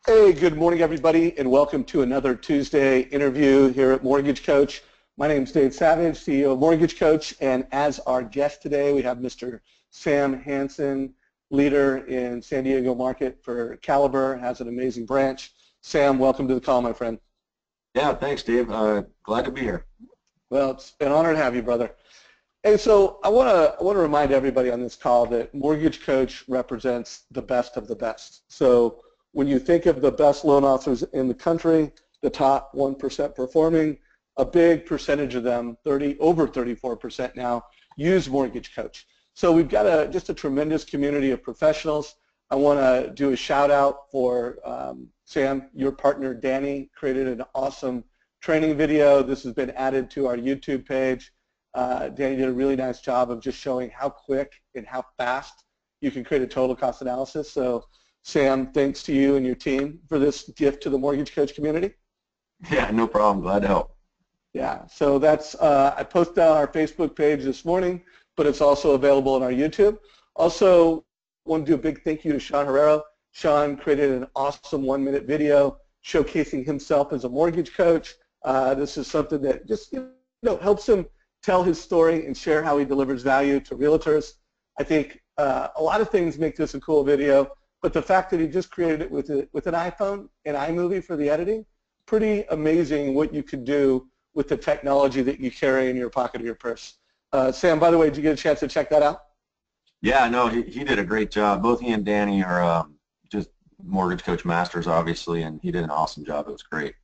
Hey, good morning, everybody, and welcome to another Tuesday interview here at Mortgage Coach. My name is Dave Savage, CEO of Mortgage Coach, and as our guest today, we have Mr. Sam Hansen, leader in San Diego market for Caliber, has an amazing branch. Sam, welcome to the call, my friend. Yeah, thanks, Dave. Glad to be here. Well, it's an honor to have you, brother. Hey, so I want to remind everybody on this call that Mortgage Coach represents the best of the best. So when you think of the best loan officers in the country, the top 1% performing, a big percentage of them, over 34% now, use Mortgage Coach. So we've got just a tremendous community of professionals. I want to do a shout out for Sam, your partner Danny created an awesome training video. This has been added to our YouTube page. Danny did a really nice job of just showing how quick and how fast you can create a total cost analysis. So Sam, thanks to you and your team for this gift to the Mortgage Coach community. Yeah, no problem. Glad to help. Yeah, so that's, I posted on our Facebook page this morning, but it's also available on our YouTube. Also, want to do a big thank you to Sean Herrero. Sean created an awesome 1-minute video showcasing himself as a mortgage coach. This is something that just helps him tell his story and share how he delivers value to realtors. I think a lot of things make this a cool video, but the fact that he just created it with an iPhone and iMovie for the editing, pretty amazing what you could do with the technology that you carry in your pocket of your purse. Sam, by the way, did you get a chance to check that out? Yeah, no, he did a great job. Both he and Danny are just Mortgage Coach masters, obviously, and he did an awesome job. It was great.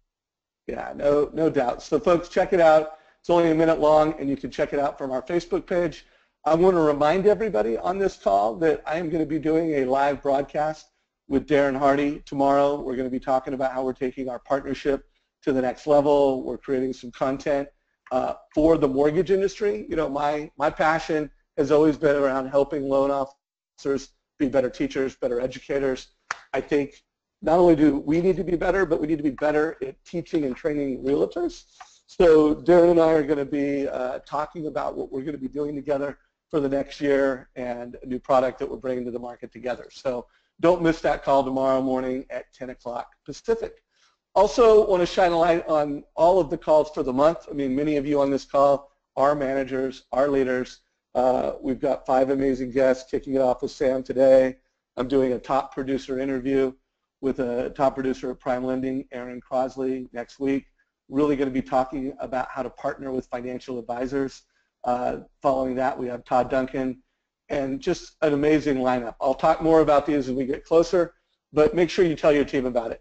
Yeah, no doubt. So folks, check it out. It's only a minute long, and you can check it out from our Facebook page. I want to remind everybody on this call that I am going to be doing a live broadcast with Darren Hardy tomorrow. We're going to be talking about how we're taking our partnership to the next level. We're creating some content for the mortgage industry. You know, my passion has always been around helping loan officers be better teachers, better educators. I think not only do we need to be better, but we need to be better at teaching and training realtors. So Darren and I are going to be talking about what we're going to be doing together for the next year and a new product that we're bringing to the market together. So don't miss that call tomorrow morning at 10 o'clock Pacific. Also want to shine a light on all of the calls for the month. I mean, many of you on this call are managers, are leaders. We've got 5 amazing guests kicking it off with Sam today. I'm doing a top producer interview with a top producer of Prime Lending, Aaron Crosley, next week. Really going to be talking about how to partner with financial advisors. Following that, we have Todd Duncan, and just an amazing lineup. I'll talk more about these as we get closer, but make sure you tell your team about it.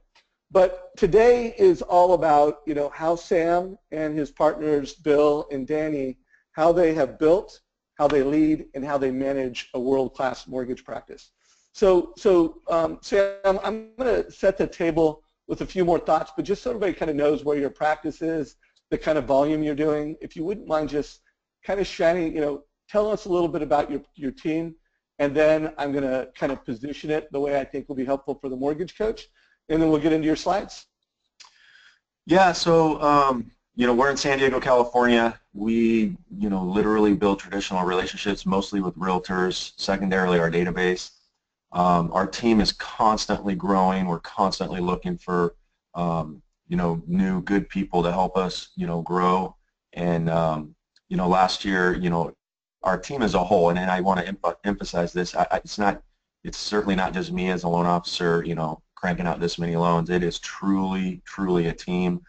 But today is all about, how Sam and his partners, Bill and Danny, how they have built, how they lead, and how they manage a world-class mortgage practice. So Sam, I'm going to set the table with a few more thoughts, but just so everybody kind of knows where your practice is, the kind of volume you're doing, if you wouldn't mind just kind of shining, tell us a little bit about your team, and then I'm going to kind of position it the way I think will be helpful for the mortgage coach, and then we'll get into your slides. Yeah, so we're in San Diego, California. We literally build traditional relationships, mostly with realtors. Secondarily, our database. Our team is constantly growing. We're constantly looking for new good people to help us grow. And last year, our team as a whole, and I want to emphasize this, it's certainly not just me as a loan officer, cranking out this many loans. It is truly a team.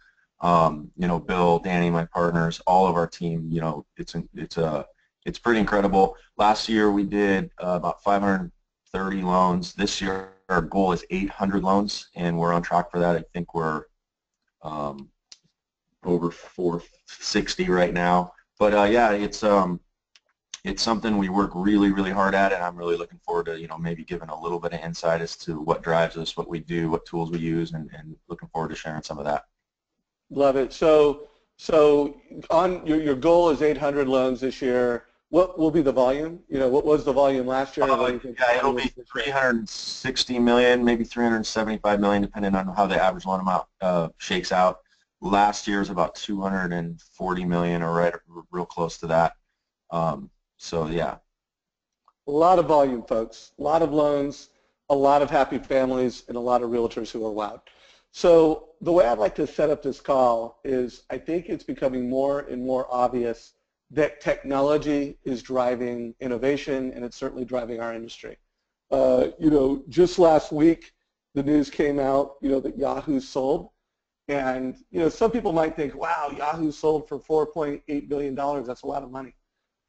Bill, Danny, my partners, all of our team, it's pretty incredible. Last year we did about 530 loans. This year our goal is 800 loans, and we're on track for that. I think we're over 460 right now. But yeah, it's something we work really hard at, and I'm really looking forward to maybe giving a little bit of insight as to what drives us, what we do, what tools we use, and looking forward to sharing some of that. Love it. So on your goal is 800 loans this year. What will be the volume? What was the volume last year? Yeah, it'll be 360 million, maybe 375 million, depending on how the average loan amount shakes out. Last year is about 240 million, or right, real close to that. So yeah. A lot of volume, folks. A lot of loans. a lot of happy families, and a lot of realtors who are wowed. So the way I'd like to set up this call is I think it's becoming more and more obvious that technology is driving innovation, and it's certainly driving our industry. Just last week, the news came out, that Yahoo sold. And, some people might think, wow, Yahoo sold for $4.8 billion. That's a lot of money.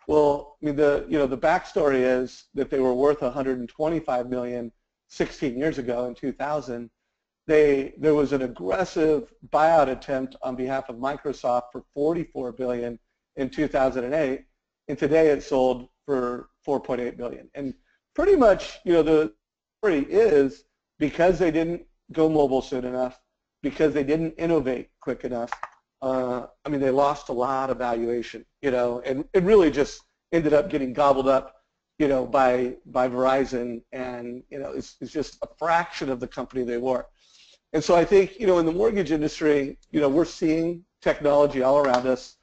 Well, I mean, the backstory is that they were worth $125 million 16 years ago in 2000. There was an aggressive buyout attempt on behalf of Microsoft for $44 billion in 2008, and today it sold for $4.8 billion. And pretty much, the story is because they didn't go mobile soon enough, because they didn't innovate quick enough. They lost a lot of valuation, and it really just ended up getting gobbled up, by Verizon, and it's just a fraction of the company they were. And so I think, in the mortgage industry, we're seeing technology all around us.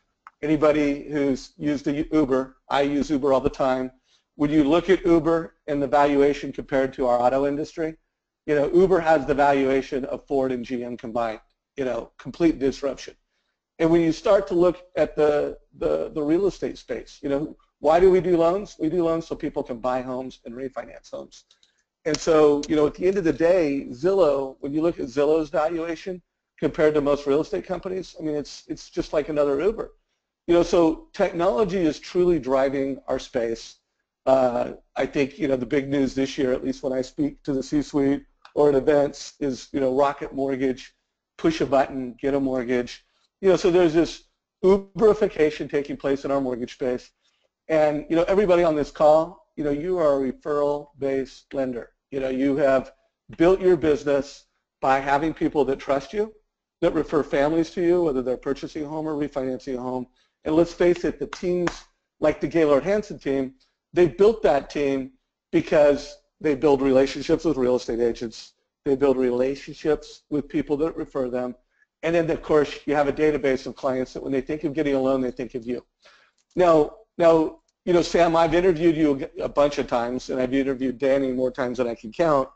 Anybody who's used Uber, I use Uber all the time. When you look at Uber and the valuation compared to our auto industry, Uber has the valuation of Ford and GM combined, complete disruption. And when you start to look at the real estate space, why do we do loans? We do loans so people can buy homes and refinance homes. And so, at the end of the day, Zillow, when you look at Zillow's valuation compared to most real estate companies, it's just like another Uber. So technology is truly driving our space. I think, the big news this year, at least when I speak to the C-suite or at events, is, Rocket Mortgage, push a button, get a mortgage. So there's this Uberification taking place in our mortgage space. And, everybody on this call, you are a referral-based lender. You have built your business by having people that trust you, that refer families to you, whether they're purchasing a home or refinancing a home. And let's face it, the teams like the Gaylord Hansen team, they built that team because they build relationships with real estate agents. They build relationships with people that refer them. And then, of course, you have a database of clients that when they think of getting a loan, they think of you. Now, Sam, I've interviewed you a bunch of times, and I've interviewed Danny more times than I can count.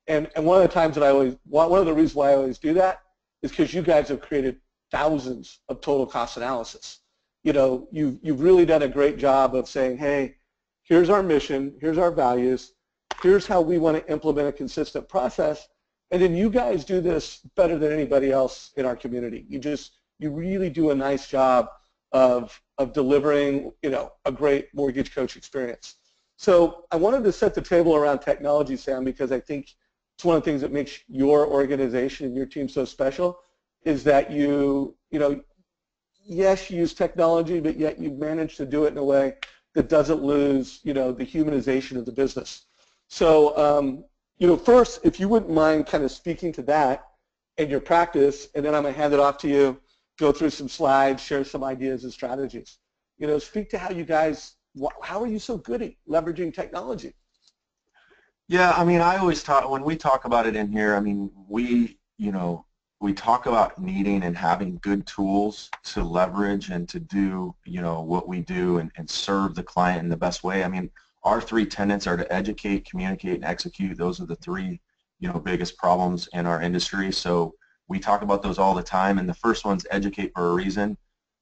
And one of the reasons why I always do that is because you guys have created thousands of total cost analysis. You've really done a great job of saying, hey, here's our mission, here's our values, here's how we want to implement a consistent process, and then you guys do this better than anybody else in our community. You really do a nice job of delivering, a great mortgage coach experience. So I wanted to set the table around technology, Sam, because I think it's one of the things that makes your organization and your team so special is that yes, you use technology, but yet you've managed to do it in a way that doesn't lose, the humanization of the business. So, first, if you wouldn't mind kind of speaking to that and your practice, and then I'm going to hand it off to you, go through some slides, share some ideas and strategies. Speak to how you guys, how are you so good at leveraging technology? Yeah, I always talk, when we talk about it in here, we talk about needing and having good tools to leverage and to do, what we do and serve the client in the best way. Our three tenets are to educate, communicate, and execute. Those are the three, biggest problems in our industry. So we talk about those all the time. And the first one's educate for a reason.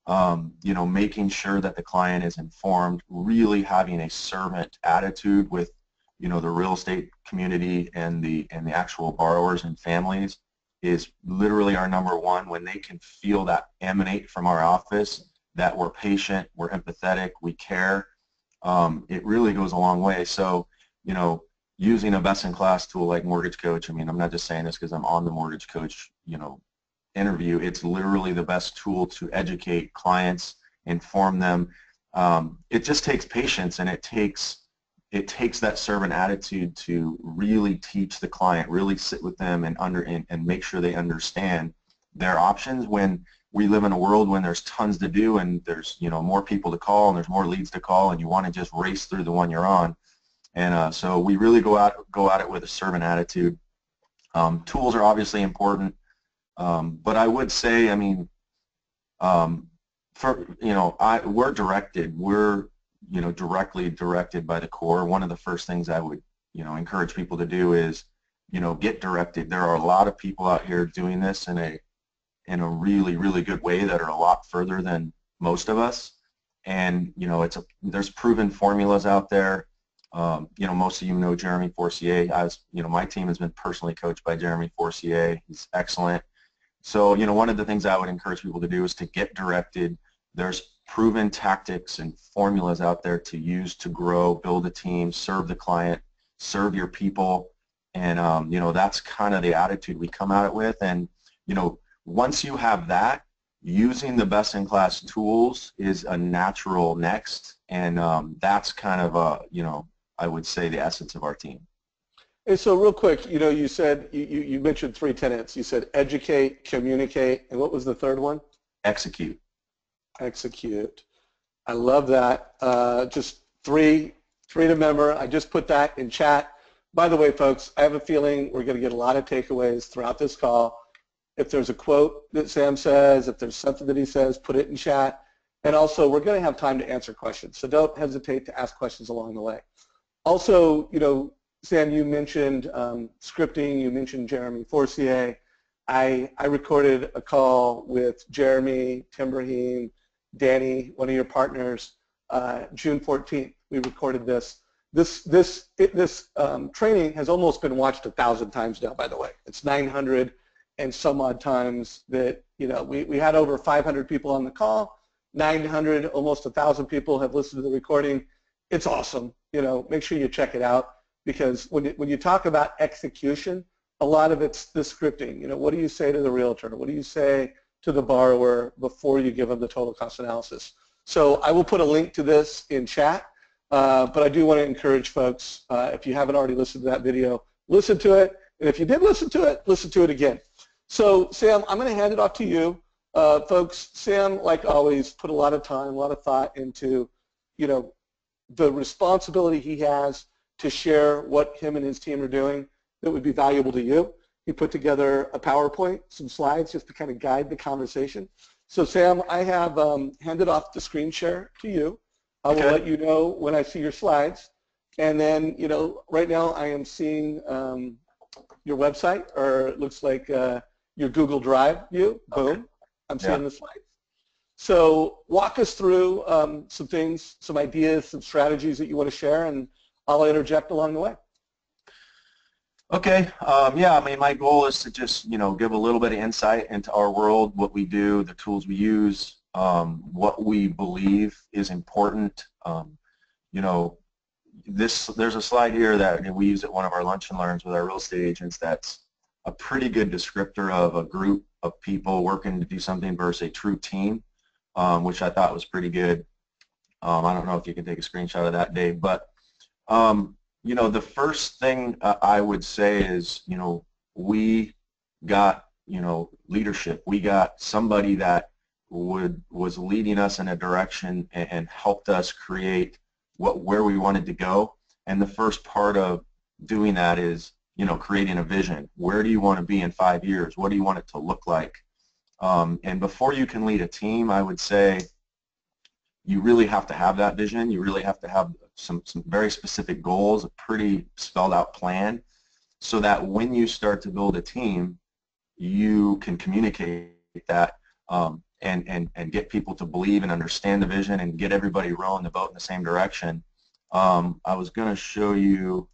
Making sure that the client is informed, really having a servant attitude with, the real estate community and the actual borrowers and families is literally our number one. When they can feel that emanate from our office, that we're patient, we're empathetic, we care, it really goes a long way. So, using a best-in-class tool like Mortgage Coach, I'm not just saying this because I'm on the Mortgage Coach, interview. It's literally the best tool to educate clients, inform them. It just takes patience, and it takes that servant attitude to really teach the client, really sit with them and make sure they understand their options. When we live in a world when there's tons to do and there's more people to call and there's more leads to call, and you want to just race through the one you're on. And so we really go at it with a servant attitude. Tools are obviously important, but I would say, we're directly directed by the core. One of the first things I would encourage people to do is, get directed. There are a lot of people out here doing this in a really, really good way that are a lot further than most of us. And, there's proven formulas out there. Most of you know Jeremy Forcier. My team has been personally coached by Jeremy Forcier. He's excellent. So, one of the things I would encourage people to do is to get directed. There's proven tactics and formulas out there to use to grow, build a team, serve the client, serve your people. And, that's kind of the attitude we come at it with. And, once you have that, using the best-in-class tools is a natural next. And that's kind of, I would say the essence of our team. And so real quick, you said, you mentioned 3 tenets. You said educate, communicate, and what was the third one? Execute. Execute. I love that. Just three to remember. I just put that in chat. By the way, folks, I have a feeling we're going to get a lot of takeaways throughout this call. If there's a quote that Sam says, if there's something that he says, put it in chat. And also, we're going to have time to answer questions, so don't hesitate to ask questions along the way. Also, Sam, you mentioned scripting. You mentioned Jeremy Forcier. I recorded a call with Jeremy, Tim Brahim, Danny, one of your partners, June 14th. We recorded this. This training has almost been watched 1,000 times now, by the way. It's 900 and some odd times that, we had over 500 people on the call. 900, almost 1,000 people have listened to the recording. It's awesome. Make sure you check it out, because when you talk about execution, a lot of it's the scripting. What do you say to the realtor? What do you say to the borrower before you give them the total cost analysis? So I will put a link to this in chat, but I do want to encourage folks, if you haven't already listened to that video, listen to it. And if you did listen to it again. So Sam, I'm going to hand it off to you. Folks, Sam, like always, put a lot of time, a lot of thought into, the responsibility he has to share what him and his team are doing that would be valuable to you. He put together a PowerPoint, some slides just to kind of guide the conversation. So Sam, I have handed off the screen share to you. I will let you know when I see your slides. And then, right now I am seeing your website, or it looks like your Google Drive view. Boom. Okay. I'm seeing the slides. So walk us through some things, some ideas, some strategies that you want to share, and I'll interject along the way. Okay. My goal is to just, give a little bit of insight into our world, what we do, the tools we use, what we believe is important. There's a slide here that we use at one of our lunch and learns with our real estate agents that's a pretty good descriptor of a group of people working to do something versus a true team, which I thought was pretty good. I don't know if you can take a screenshot of that, Dave, but the first thing I would say is, we got, leadership. We got somebody that was leading us in a direction and helped us create where we wanted to go. And the first part of doing that is, creating a vision. Where do you want to be in 5 years? What do you want it to look like? And before you can lead a team, I would say you really have to have that vision. You really have to have some very specific goals, a pretty spelled out plan, so that when you start to build a team, you can communicate that and get people to believe and understand the vision and get everybody rowing the boat in the same direction. I was going to show you,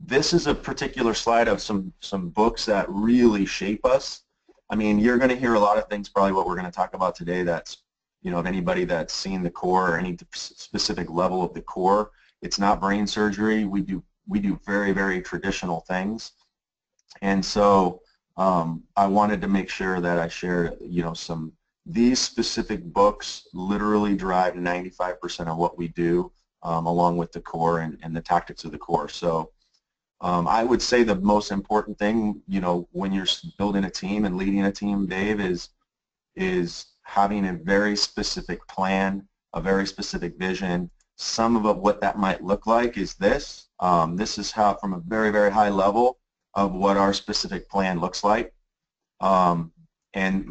this is a particular slide of some books that really shape us. I mean, you're going to hear a lot of things, probably what we're going to talk about today, that's, of anybody that's seen the core or any specific level of the core. It's not brain surgery. We do very, very traditional things. And so I wanted to make sure that I shared, these specific books literally drive 95% of what we do, along with the core and the tactics of the core. So I would say the most important thing, when you're building a team and leading a team, Dave, is having a very specific plan, a very specific vision. Some of what that might look like is this. This is how, from a very, very high level of what our specific plan looks like. And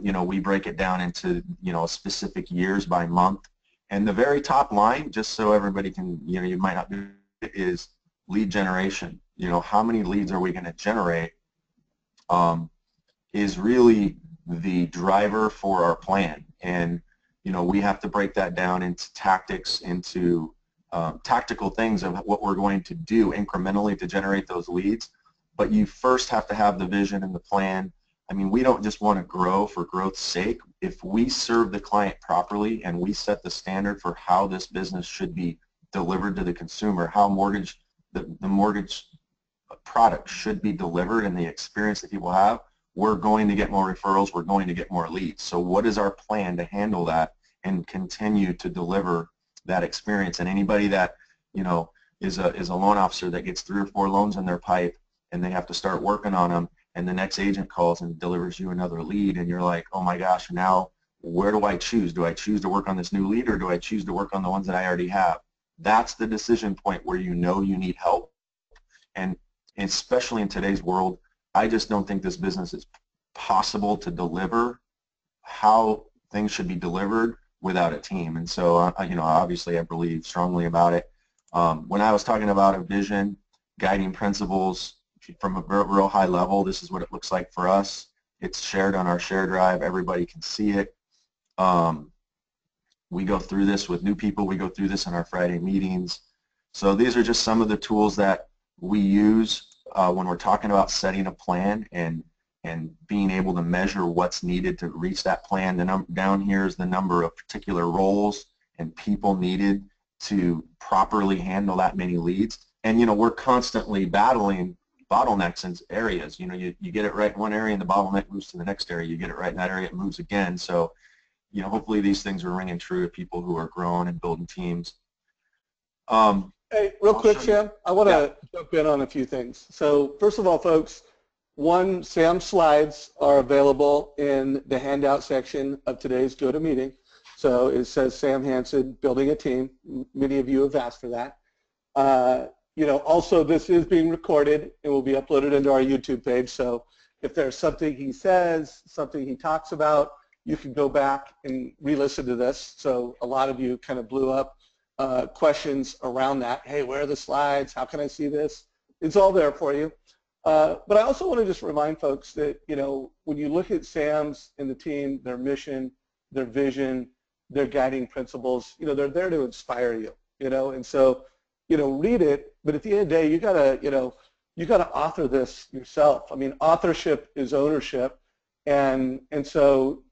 we break it down into specific years by month, And the very top line, just so everybody can, you might not do it, is lead generation. How many leads are we going to generate is really the driver for our plan. And, we have to break that down into tactics, into tactical things of what we're going to do incrementally to generate those leads. But you first have to have the vision and the plan. I mean, we don't just want to grow for growth's sake. If we serve the client properly and we set the standard for how this business should be delivered to the consumer, how the mortgage product should be delivered and the experience that people have, we're going to get more referrals, we're going to get more leads. So what is our plan to handle that and continue to deliver that experience? And anybody that, is a loan officer that gets 3 or 4 loans in their pipe and they have to start working on them, and the next agent calls and delivers you another lead, and you're like, oh my gosh, now where do I choose? Do I choose to work on this new lead, or do I choose to work on the ones that I already have? That's the decision point where you need help. And especially in today's world, I just don't think this business is possible to deliver how things should be delivered without a team. And so, obviously I believe strongly about it. When I was talking about a vision, guiding principles, from a real high level, this is what it looks like for us. It's shared on our share drive. Everybody can see it. We go through this with new people. We go through this in our Friday meetings. So these are just some of the tools that we use when we're talking about setting a plan and being able to measure what's needed to reach that plan. Down here is the number of particular roles and people needed to properly handle that many leads. And we're constantly battling bottlenecks in areas. You get it right in one area and the bottleneck moves to the next area. You get it right in that area, it moves again. So, hopefully these things are ringing true to people who are growing and building teams. Hey, real quick, Sam, I want to jump in on a few things. So first of all, folks, Sam's slides are available in the handout section of today's GoToMeeting. So it says Sam Hansen, building a team. Many of you have asked for that. Also, this is being recorded and will be uploaded into our YouTube page. So if there's something he says, something he talks about, you can go back and re-listen to this. So a lot of you kind of blew up questions around that. Hey, where are the slides? How can I see this? It's all there for you. But I also want to just remind folks that, when you look at Sam's and the team, their mission, their vision, their guiding principles, they're there to inspire you, and so, read it, but at the end of the day, you gotta author this yourself. I mean, authorship is ownership, and so,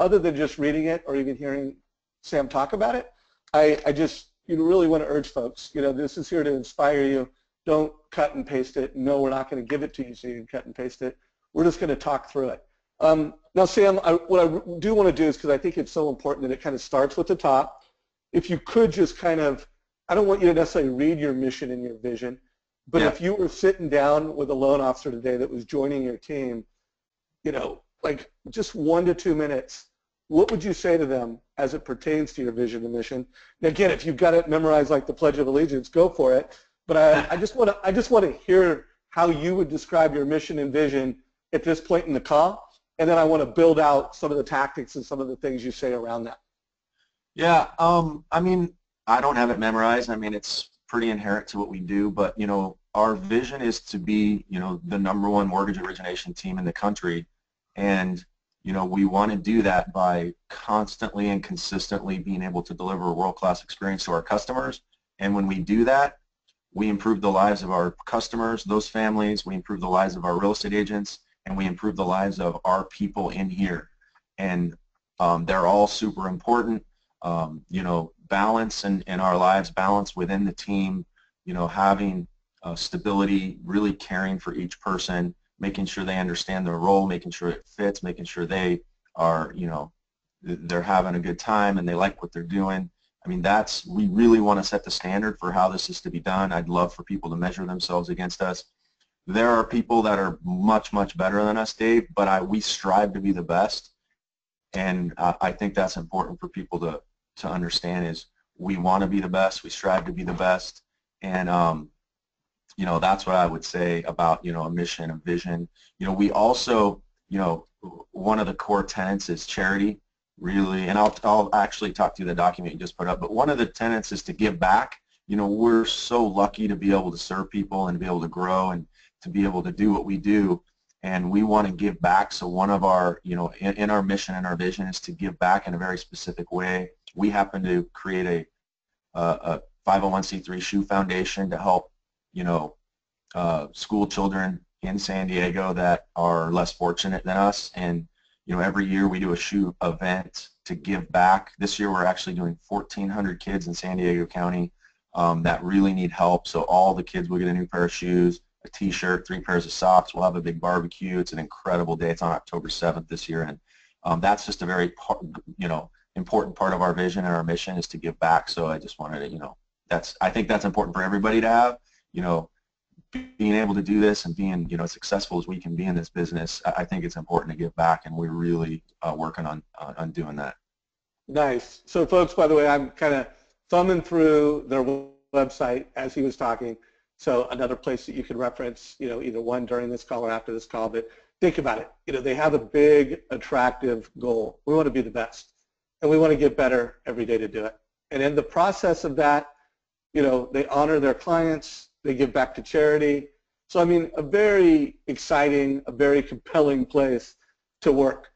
other than just reading it or even hearing Sam talk about it, I just really want to urge folks, this is here to inspire you. Don't cut and paste it. No, we're not going to give it to you so you can cut and paste it. We're just going to talk through it. Now, Sam, what I do want to do is, because I think it's so important that it kind of starts with the top, if you could just kind of, I don't want you to necessarily read your mission and your vision, but if you were sitting down with a loan officer today that was joining your team, like just 1 to 2 minutes, what would you say to them as it pertains to your vision and mission? Now, again, if you've got it memorized like the Pledge of Allegiance, go for it. But I just want to hear how you would describe your mission and vision at this point in the call, and then I want to build out some of the tactics and some of the things you say around that. Yeah, I mean, I don't have it memorized. I mean, it's pretty inherent to what we do, but, our vision is to be, the #1 mortgage origination team in the country, and, we want to do that by constantly and consistently being able to deliver a world-class experience to our customers, and when we do that, we improve the lives of our customers, those families, we improve the lives of our real estate agents, and we improve the lives of our people in here. And they're all super important. Balance in our lives, balance within the team, having stability, really caring for each person, making sure they understand their role, making sure it fits, making sure they are, they're having a good time and they like what they're doing. I mean, we really want to set the standard for how this is to be done. I'd love for people to measure themselves against us. There are people that are much, much better than us, Dave, but we strive to be the best, and I think that's important for people to understand is we want to be the best, we strive to be the best, and that's what I would say about a mission, a vision. We also, one of the core tenets is charity. really, and I'll actually talk to you the document you just put up, but one of the tenets is to give back. You know, we're so lucky to be able to serve people and to be able to grow and to be able to do what we do, and we want to give back. So one of our, you know, in our mission and our vision is to give back in a very specific way. We happen to create a 501c3 shoe foundation to help, you know, school children in San Diego that are less fortunate than us. And you know, every year we do a shoe event to give back. This year we're actually doing 1,400 kids in San Diego County that really need help. So all the kids will get a new pair of shoes, a t-shirt, 3 pairs of socks. We'll have a big barbecue. It's an incredible day. It's on October 7th this year, and that's just a very, you know, important part of our vision and our mission is to give back. So I just wanted to, you know, I think that's important for everybody to have, you know, being able to do this and being, you know, as successful as we can be in this business. I think it's important to give back, and we're really working on doing that. Nice. So folks, by the way, I'm kind of thumbing through their website as he was talking. So another place that you can reference, you know, either one during this call or after this call, but think about it. You know, they have a big, attractive goal. We want to be the best, and we want to get better every day to do it. And in the process of that, you know, they honor their clients, they give back to charity. So, I mean, a very exciting, a very compelling place to work.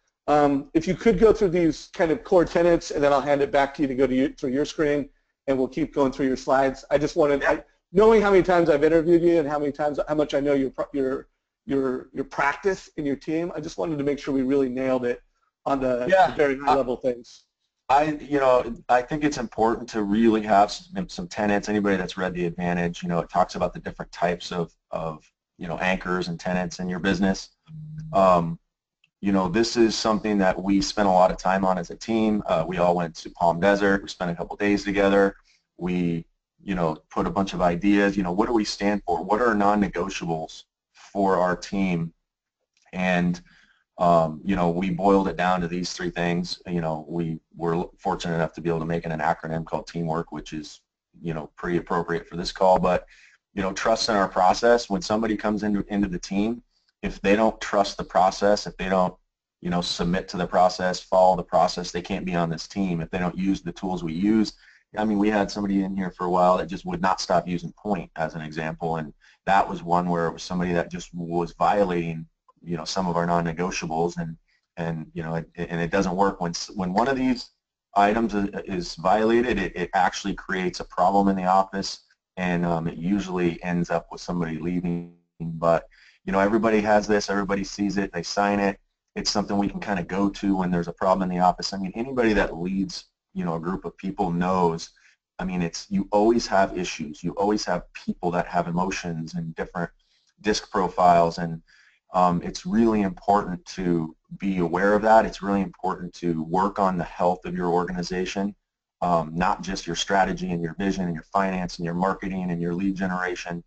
If you could go through these kind of core tenets, and then I'll hand it back to you to go to through your screen, and we'll keep going through your slides. I just wanted, knowing how many times I've interviewed you and how much I know your practice and your team, I just wanted to make sure we really nailed it on the very high level things. You know, I think it's important to really have some tenets. Anybody that's read The Advantage, you know, it talks about the different types of you know, anchors and tenets in your business. You know, this is something that we spent a lot of time on as a team. We all went to Palm Desert. We spent a couple days together. We, you know, put a bunch of ideas. You know, what do we stand for? What are non-negotiables for our team? And you know, we boiled it down to these 3 things. You know, we were fortunate enough to be able to make it an acronym called teamwork, which is, you know, pretty appropriate for this call. But, you know, trust in our process. When somebody comes into the team, if they don't trust the process, if they don't, you know, submit to the process, follow the process, they can't be on this team. If they don't use the tools we use, I mean, we had somebody in here for a while that just would not stop using Point as an example, and that was one where it was somebody that just was violating, you know, some of our non-negotiables, and you know, and it doesn't work when one of these items is violated. It actually creates a problem in the office, and it usually ends up with somebody leaving. But you know, everybody has this. Everybody sees it. They sign it. It's something we can kind of go to when there's a problem in the office. I mean, anybody that leads, you know, a group of people knows. I mean, you always have issues. You always have people that have emotions and different disc profiles, and it's really important to be aware of that. It's really important to work on the health of your organization, not just your strategy and your vision and your finance and your marketing and your lead generation.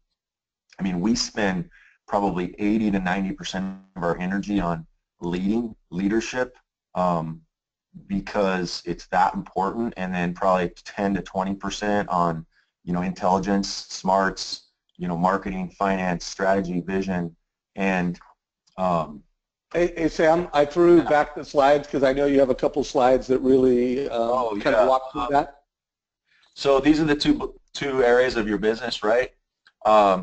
I mean, we spend probably 80 to 90% of our energy on leadership because it's that important, and then probably 10 to 20% on, you know, intelligence, smarts, you know, marketing, finance, strategy, vision, and Hey Sam, I threw back the slides because I know you have a couple slides that really kind of walk through that. So these are the two areas of your business, right?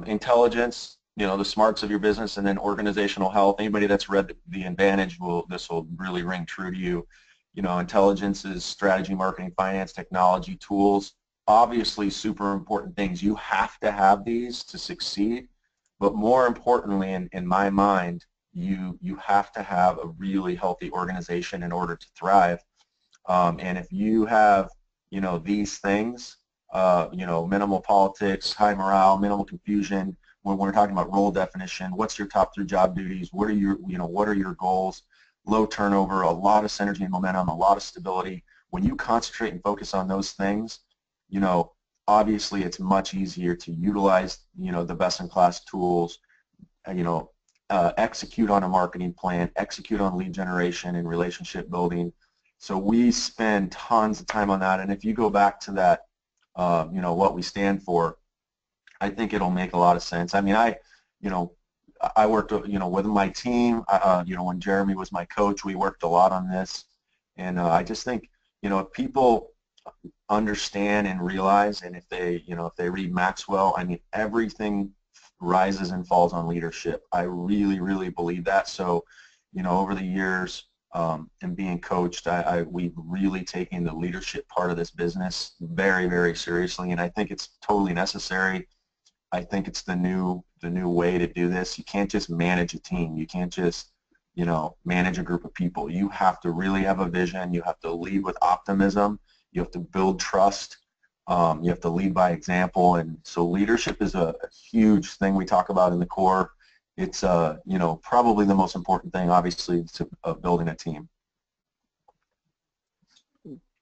Intelligence, you know, the smarts of your business, and then organizational health. Anybody that's read the Advantage, this will really ring true to you. You know, intelligence is strategy, marketing, finance, technology, tools. Obviously, super important things. You have to have these to succeed, but more importantly, in my mind, you have to have a really healthy organization in order to thrive. And if you have, you know, these things, you know, minimal politics, high morale, minimal confusion, when we're talking about role definition, what's your top 3 job duties, what are your goals, low turnover, a lot of synergy and momentum, a lot of stability. When you concentrate and focus on those things, you know, obviously it's much easier to utilize, you know, the best-in-class tools, you know, execute on a marketing plan, execute on lead generation and relationship building. So we spend tons of time on that, and if you go back to that, you know, what we stand for, I think it'll make a lot of sense. I mean, I worked, you know, with my team. You know, when Jeremy was my coach, we worked a lot on this. And I just think, if people understand and realize, and if they, if they read Maxwell, I mean, everything rises and falls on leadership. I really, really believe that. So, over the years and being coached, we've really taken the leadership part of this business very, very seriously, and I think it's totally necessary. I think it's the new way to do this. You can't just manage a team. You can't just, manage a group of people. You have to really have a vision. You have to lead with optimism. You have to build trust. You have to lead by example. And so leadership is a huge thing we talk about in the core. It's probably the most important thing, obviously, to building a team.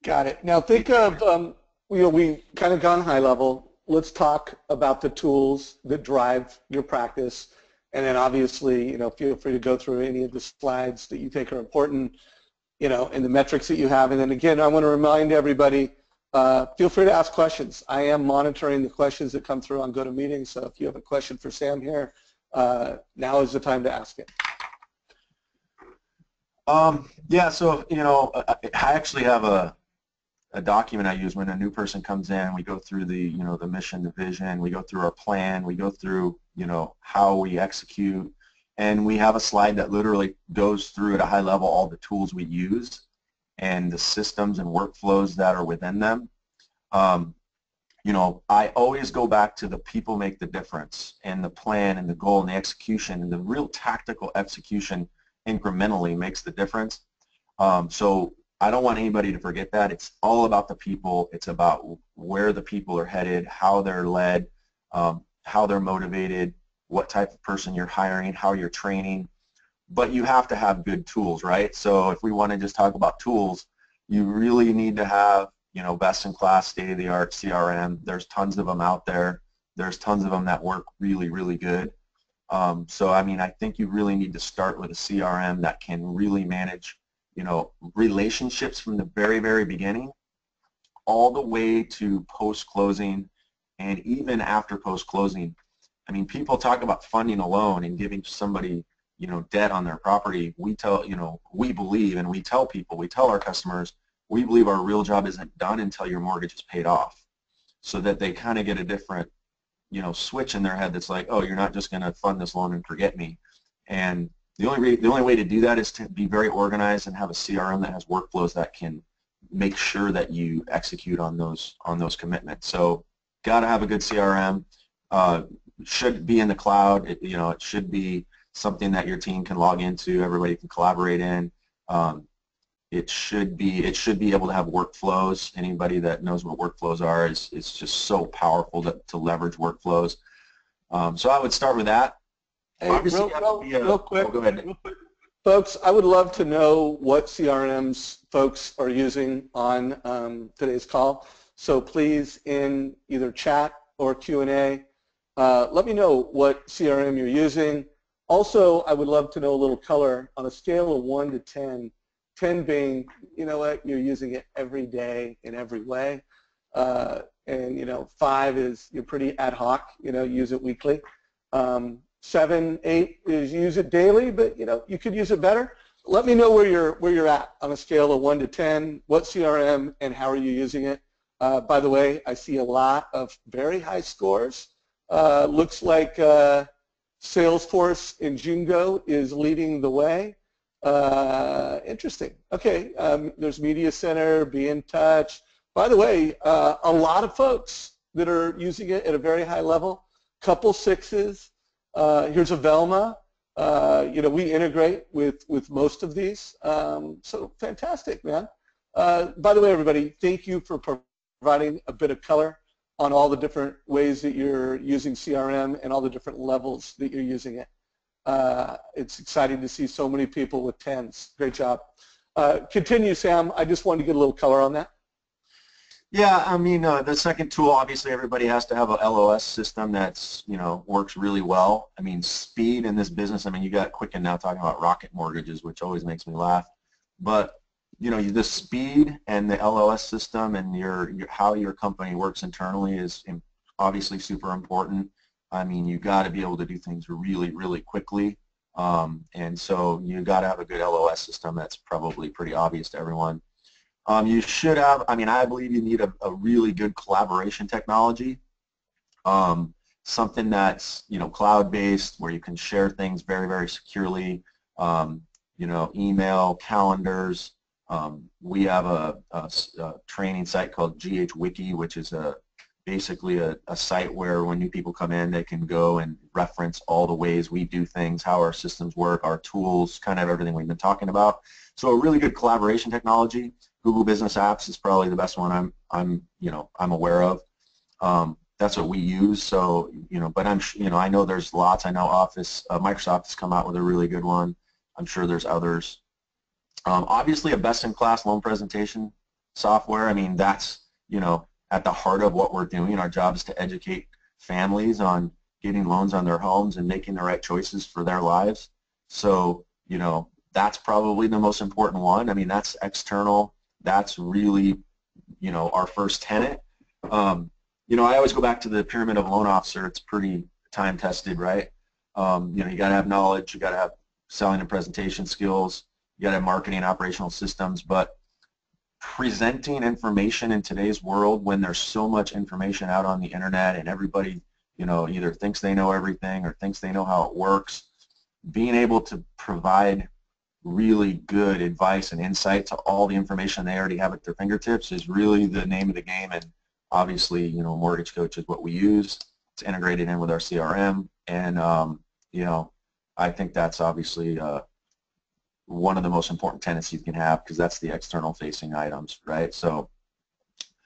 Got it. Now think of, we kind of gone high level. Let's talk about the tools that drive your practice. And then obviously, feel free to go through any of the slides that you think are important, and the metrics that you have. And then again, I want to remind everybody, feel free to ask questions. I am monitoring the questions that come through on GoToMeeting, so if you have a question for Sam here, now is the time to ask it. Yeah, so, I actually have a document I use when a new person comes in. We go through the, the mission, the vision, we go through our plan, we go through, how we execute, and we have a slide that literally goes through at a high level all the tools we use and the systems and workflows that are within them. I always go back to the people make the difference, and the plan and the goal and the execution, and the real tactical execution incrementally makes the difference. So I don't want anybody to forget that. It's all about the people. It's about where the people are headed, how they're led, how they're motivated, what type of person you're hiring, how you're training. But you have to have good tools, right? So if we want to just talk about tools, you really need to have, best-in-class, state-of-the-art CRM. There's tons of them out there. There's tons of them that work really, really good. So, I mean, I think you really need to start with a CRM that can really manage, relationships from the very, very beginning all the way to post-closing, and even after post-closing. I mean, people talk about funding a loan and giving somebody, debt on their property. We tell, we believe, and we tell people, we tell our customers, we believe our real job isn't done until your mortgage is paid off, so that they kind of get a different, switch in their head that's like, oh, you're not just going to fund this loan and forget me. And the only way to do that is to be very organized and have a CRM that has workflows that can make sure that you execute on those commitments. So, got to have a good CRM. Should be in the cloud. It should be something that your team can log into, everybody can collaborate in. It should be able to have workflows. Anybody that knows what workflows are is just so powerful to leverage workflows. So I would start with that. Hey, real quick, oh, go ahead. real quick, folks, I would love to know what CRMs folks are using on today's call. So please, in either chat or Q&A, let me know what CRM you're using. Also, I would love to know a little color on a scale of 1 to 10, 10 being, you're using it every day in every way, and 5 is you're pretty ad hoc, use it weekly. 7, 8 is use it daily, but you could use it better. Let me know where you're at on a scale of 1 to 10. What CRM and how are you using it? By the way, I see a lot of very high scores. Looks like Salesforce and Jingo is leading the way. Interesting. Okay, there's Media Center, Be in Touch. By the way, a lot of folks that are using it at a very high level. Couple 6s. Here's a Velma. We integrate with most of these. So fantastic, man. By the way, everybody, thank you for providing a bit of color on all the different ways that you're using CRM and all the different levels that you're using it. It's exciting to see so many people with 10s. Great job. Continue, Sam. I just wanted to get a little color on that. Yeah, I mean, the second tool, obviously everybody has to have a LOS system that's, works really well. I mean, speed in this business, I mean, you got Quicken now talking about rocket mortgages, which always makes me laugh. But, the speed and the LOS system and how your company works internally is obviously super important. I mean, you got to be able to do things really, really quickly. And so you got to have a good LOS system. That's probably pretty obvious to everyone. You should have, I mean, I believe you need a really good collaboration technology, something that's, you know, cloud-based where you can share things very, very securely, you know, email, calendars. We have a training site called GH Wiki, which is basically a site where when new people come in, they can go and reference all the ways we do things, how our systems work, our tools, kind of everything we've been talking about. So a really good collaboration technology. Google Business Apps is probably the best one I'm aware of. That's what we use. So, you know, but I know there's lots. I know Microsoft has come out with a really good one. I'm sure there's others. Obviously, a best-in-class loan presentation software. I mean, that's, you know, at the heart of what we're doing. Our job is to educate families on getting loans on their homes and making the right choices for their lives. So, you know, that's probably the most important one. I mean, that's external. That's really, you know, our first tenet. You know, I always go back to the pyramid of loan officer. It's pretty time-tested, right? You know, you got to have knowledge. You got to have selling and presentation skills. You got to have marketing and operational systems. But presenting information in today's world, when there's so much information out on the internet and everybody, you know, either thinks they know everything or thinks they know how it works, being able to provide really good advice and insight to all the information they already have at their fingertips is really the name of the game. And obviously, you know, Mortgage Coach is what we use. It's integrated in with our CRM, and you know, I think that's obviously one of the most important tenets you can have, because that's the external facing items, right? So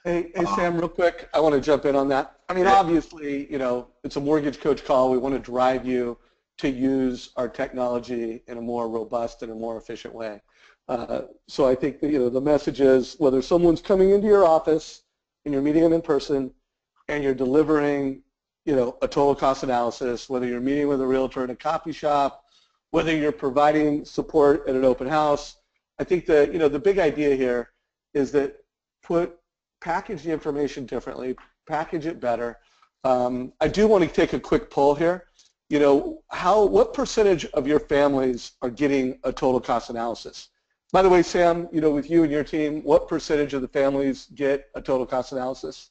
Hey, Sam, real quick, I want to jump in on that. I mean, obviously, you know, it's a Mortgage Coach call. We want to drive you to use our technology in a more robust and a more efficient way. So I think that, you know, the message is, whether someone's coming into your office and you're meeting them in person and you're delivering, you know, a total cost analysis, whether you're meeting with a realtor in a coffee shop, whether you're providing support at an open house, I think that, you know, the big idea here is that package the information differently, package it better. I do want to take a quick poll here. You know, what percentage of your families are getting a total cost analysis? By the way, Sam, you know, with you and your team, what percentage of the families get a total cost analysis?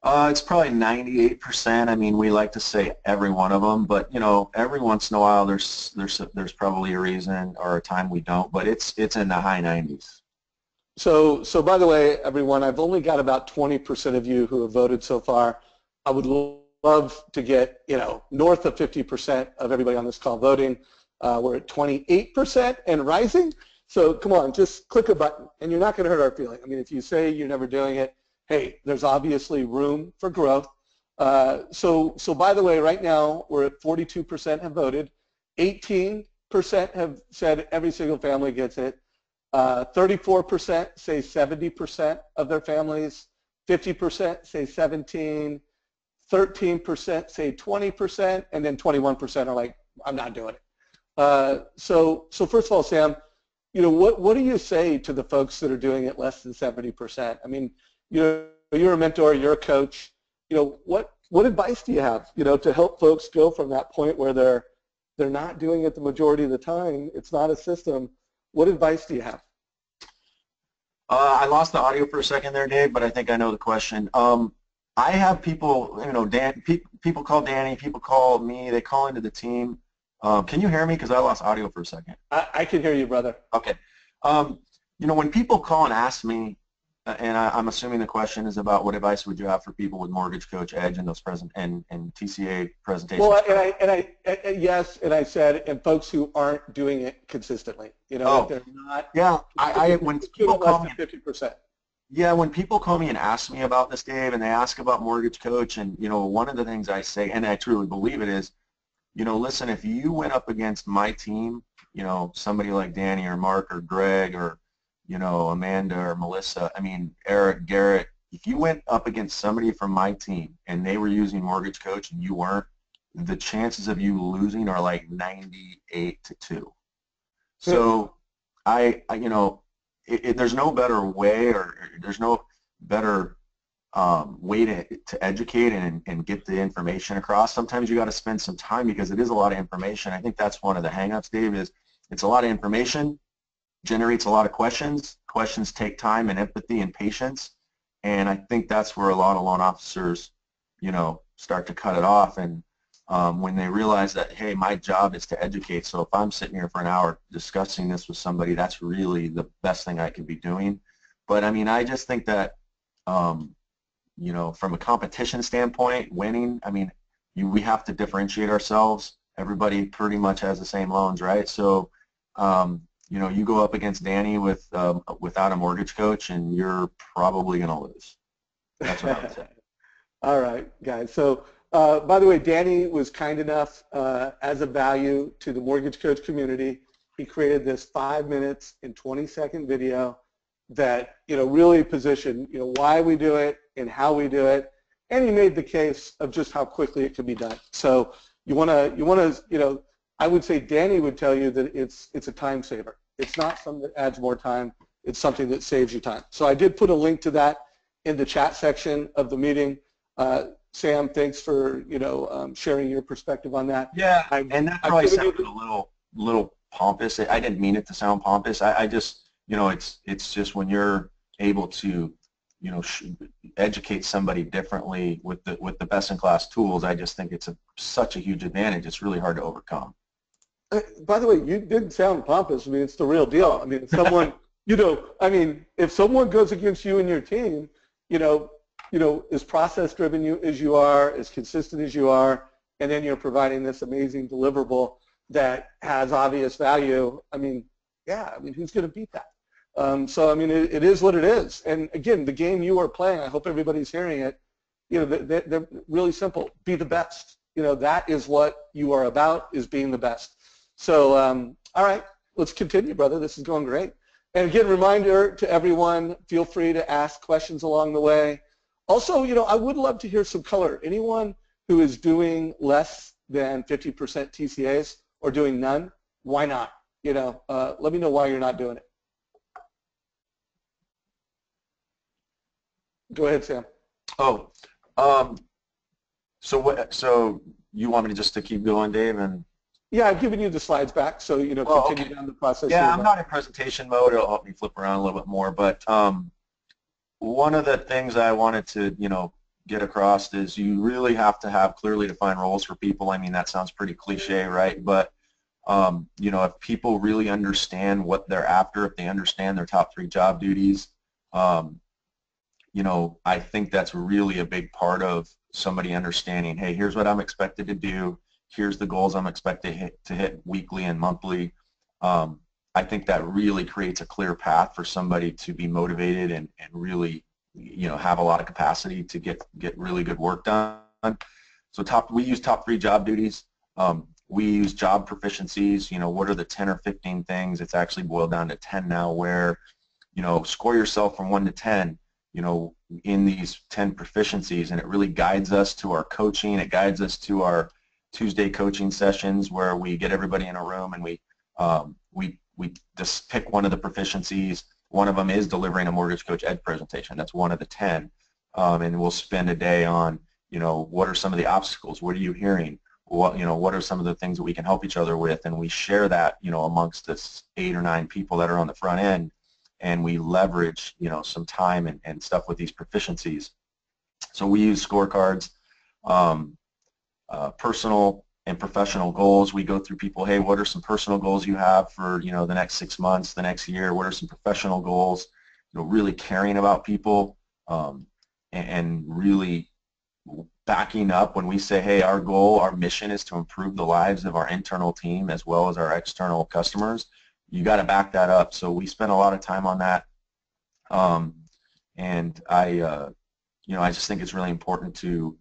It's probably 98%. I mean, we like to say every one of them, but, you know, every once in a while there's probably a reason or a time we don't, but it's in the high 90s. So by the way, everyone, I've only got about 20% of you who have voted so far. I would love to get, you know, north of 50% of everybody on this call voting. We're at 28% and rising. So come on, just click a button, and you're not going to hurt our feeling. I mean, if you say you're never doing it, hey, there's obviously room for growth. So by the way, right now we're at 42% have voted, 18% have said every single family gets it, 34% say 70% of their families, 50% say 17, 13% say 20%, and then 21% are like, I'm not doing it. So first of all, Sam, you know, what do you say to the folks that are doing it less than 70%? I mean, you know, you're a mentor, you're a coach. You know, what advice do you have, you know, to help folks go from that point where they're not doing it the majority of the time, it's not a system? What advice do you have? I lost the audio for a second there, Dave, but I think I know the question. I have people, you know, people call Danny, people call me, they call into the team. Can you hear me? Because I lost audio for a second. I can hear you, brother. Okay. You know, when people call and ask me, and I'm assuming the question is about what advice would you have for people with Mortgage Coach Edge and those and TCA presentations? Well, yes, and I said, and folks who aren't doing it consistently, you know, that they're not. Yeah, when people call me, 50%. Yeah, when people call me and ask me about this, Dave, and they ask about Mortgage Coach, and, you know, one of the things I say, and I truly believe it, is, you know, listen, if you went up against my team, you know, somebody like Danny or Mark or Greg or, you know, Amanda or Melissa, I mean, Eric, Garrett, if you went up against somebody from my team and they were using Mortgage Coach and you weren't, the chances of you losing are like 98-2. So you know, there's no better way, or there's no better way to educate and get the information across. Sometimes you got to spend some time because it is a lot of information. I think that's one of the hang-ups, Dave, is it's a lot of information, generates a lot of questions. Questions take time and empathy and patience, and I think that's where a lot of loan officers, start to cut it off. And when they realize that, hey, my job is to educate, so if I'm sitting here for an hour discussing this with somebody, that's really the best thing I could be doing. But I mean, I just think that from a competition standpoint, winning, I mean, we have to differentiate ourselves. Everybody pretty much has the same loans, right? So, you go up against Danny without a mortgage coach, and you're probably going to lose. That's what I would say. All right, guys. So, by the way, Danny was kind enough as a value to the mortgage coach community. He created this 5 minutes and 20-second video that really positioned why we do it and how we do it, and he made the case of just how quickly it can be done. So you want to I would say Danny would tell you that it's a time saver. It's not something that adds more time. It's something that saves you time. So I did put a link to that in the chat section of the meeting. Sam, thanks for sharing your perspective on that. Yeah, and that probably sounded a little pompous. I didn't mean it to sound pompous. I just it's just when you're able to educate somebody differently with the best-in-class tools, I just think it's such a huge advantage. It's really hard to overcome. By the way, you didn't sound pompous. I mean, it's the real deal. I mean, if someone, if someone goes against you and your team, as process-driven as you are, as consistent as you are, and then you're providing this amazing deliverable that has obvious value, I mean, who's going to beat that? So, I mean, it is what it is. And again, the game you are playing, I hope everybody's hearing it, they're really simple. Be the best. That is what you are about, is being the best. So, all right, let's continue, brother. This is going great. And again, reminder to everyone, feel free to ask questions along the way. Also, I would love to hear some color. Anyone who is doing less than 50% TCAs or doing none, why not? Let me know why you're not doing it. Go ahead, Sam. Oh, so you want me to just keep going, Dave? And yeah, I've given you the slides back, so continue down the process. Yeah, I'm not in presentation mode. It'll help me flip around a little bit more. But one of the things I wanted to get across is you really have to have clearly defined roles for people. I mean, that sounds pretty cliche, right? But if people really understand what they're after, if they understand their top 3 job duties, I think that's really a big part of somebody understanding, hey, here's what I'm expected to do, here's the goals I'm expected to hit weekly and monthly. I think that really creates a clear path for somebody to be motivated and really, have a lot of capacity to get really good work done. So we use top 3 job duties. We use job proficiencies. What are the 10 or 15 things? It's actually boiled down to 10 now, where, score yourself from 1 to 10. In these 10 proficiencies, and it really guides us to our coaching. It guides us to our Tuesday coaching sessions where we get everybody in a room and we just pick one of the proficiencies. One of them is delivering a mortgage coach ed presentation. That's one of the 10, and we'll spend a day on what are some of the obstacles? What are you hearing? What are some of the things that we can help each other with? And we share that amongst this 8 or 9 people that are on the front end. And we leverage, some time and stuff with these proficiencies. So we use scorecards, personal and professional goals. We go through people, hey, what are some personal goals you have for, the next 6 months, the next year? What are some professional goals? Really caring about people and really backing up when we say, hey, our goal, our mission is to improve the lives of our internal team as well as our external customers. You got to back that up. So we spend a lot of time on that, and I just think it's really important to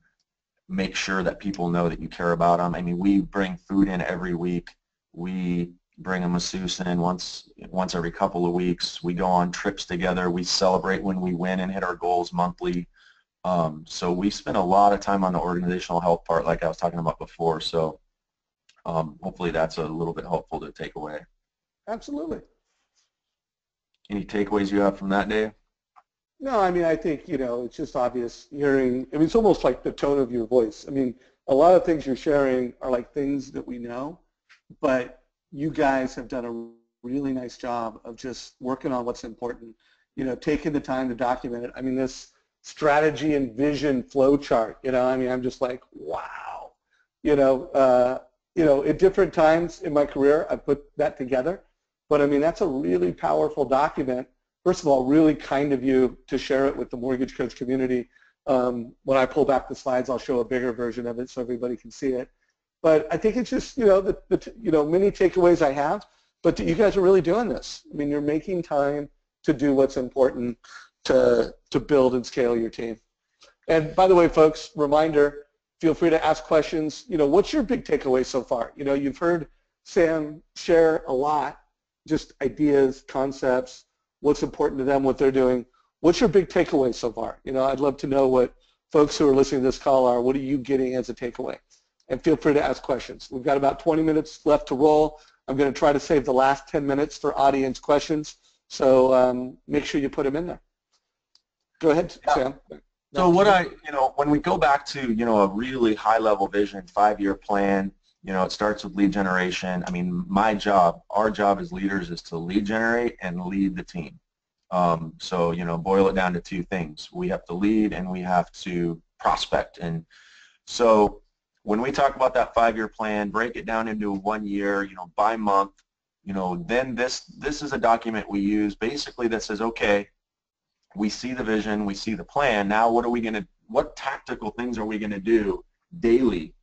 make sure that people know that you care about them. I mean, we bring food in every week. We bring a masseuse in once every couple of weeks. We go on trips together. We celebrate when we win and hit our goals monthly. So we spend a lot of time on the organizational health part, like I was talking about before. So hopefully that's a little bit helpful to take away. Absolutely. Any takeaways you have from that, Dave? No, I mean, I think, it's just obvious hearing, I mean, it's almost like the tone of your voice. I mean, a lot of things you're sharing are like things that we know, but you guys have done a really nice job of just working on what's important, taking the time to document it. I mean, this strategy and vision flow chart, I mean, I'm just like, wow. At different times in my career, I put that together, but I mean, that's a really powerful document. First of all, really kind of you to share it with the mortgage coach community. When I pull back the slides, I'll show a bigger version of it so everybody can see it. But I think it's just, many takeaways I have, but you guys are really doing this. I mean, you're making time to do what's important to build and scale your team. And by the way, folks, reminder, feel free to ask questions. What's your big takeaway so far? You've heard Sam share a lot, just ideas, concepts, what's important to them, what they're doing. What's your big takeaway so far? I'd love to know what folks who are listening to this call are. What are you getting as a takeaway? And feel free to ask questions. We've got about 20 minutes left to roll. I'm going to try to save the last 10 minutes for audience questions, so make sure you put them in there. Go ahead, Sam. So when we go back to, a really high-level vision, 5-year plan, it starts with lead generation. I mean, our job as leaders is to lead generate and lead the team. So, boil it down to 2 things. We have to lead and we have to prospect. And so when we talk about that 5-year plan, break it down into 1 year, by month, then this is a document we use basically that says, okay, we see the vision, we see the plan. Now what tactical things are we going to do daily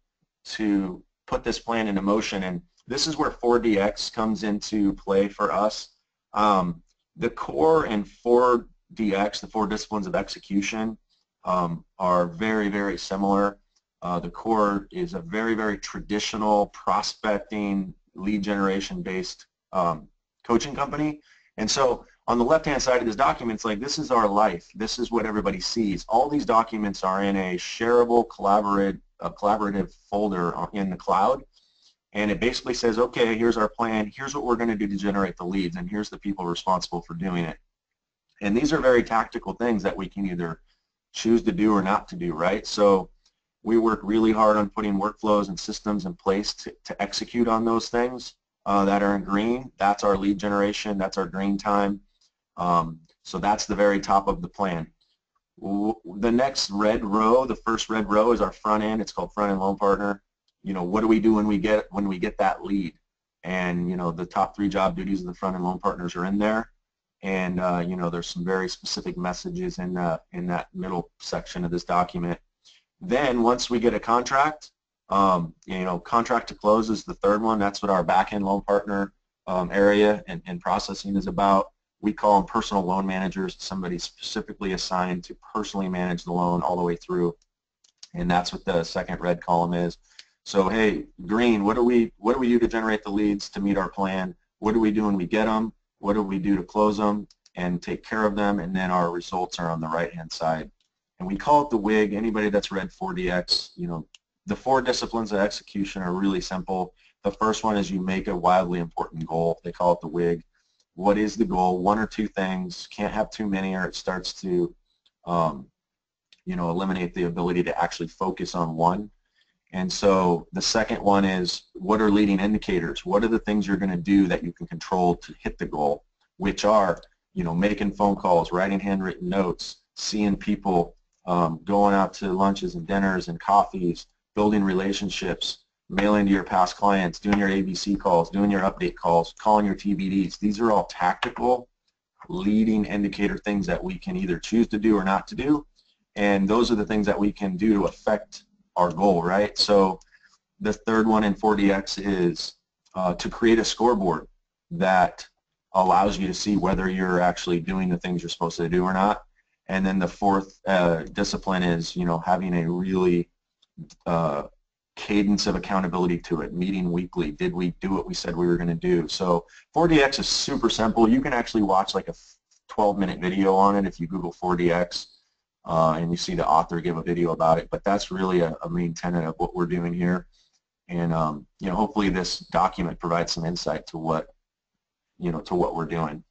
to put this plan into motion? And this is where 4DX comes into play for us. The core and 4DX, the 4 disciplines of execution, are very, very similar. The core is a very, very traditional prospecting, lead generation based coaching company. And so on the left-hand side of this document, it's like, this is our life. This is what everybody sees. All these documents are in a shareable, collaborative folder in the cloud. And it basically says, okay, here's our plan. Here's what we're going to do to generate the leads. And here's the people responsible for doing it. And these are very tactical things that we can either choose to do or not to do, right? So we work really hard on putting workflows and systems in place to execute on those things that are in green. That's our lead generation. That's our green time. So that's the very top of the plan. The next red row, the first red row, is our front end. It's called front end loan partner. What do we do when we get that lead? And the top 3 job duties of the front end loan partners are in there. And there's some very specific messages in that middle section of this document. Then once we get a contract, contract to close is the 3rd one. That's what our back end loan partner area and processing is about. We call them personal loan managers, somebody specifically assigned to personally manage the loan all the way through. And that's what the second red column is. So, hey, green, what do we do to generate the leads to meet our plan? What do we do when we get them? What do we do to close them and take care of them? And then our results are on the right-hand side. And we call it the WIG. Anybody that's read 4DX, the 4 disciplines of execution are really simple. The first one is you make a wildly important goal. They call it the WIG. What is the goal? 1 or 2 things. Can't have too many, or it starts to, eliminate the ability to actually focus on one. And so the second one is, what are leading indicators? What are the things you're going to do that you can control to hit the goal? Which are, making phone calls, writing handwritten notes, seeing people, going out to lunches and dinners and coffees, building relationships, mailing to your past clients, doing your ABC calls, doing your update calls, calling your TBDs. These are all tactical leading indicator things that we can either choose to do or not to do, and those are the things that we can do to affect our goal, right? So the 3rd one in 4DX is to create a scoreboard that allows you to see whether you're actually doing the things you're supposed to do or not. And then the 4th discipline is, having a really cadence of accountability to it, meeting weekly. Did we do what we said we were going to do? So 4DX is super simple. You can actually watch like a 12-minute video on it if you Google 4DX and you see the author give a video about it. But that's really a main tenet of what we're doing here. And hopefully this document provides some insight to what we're doing.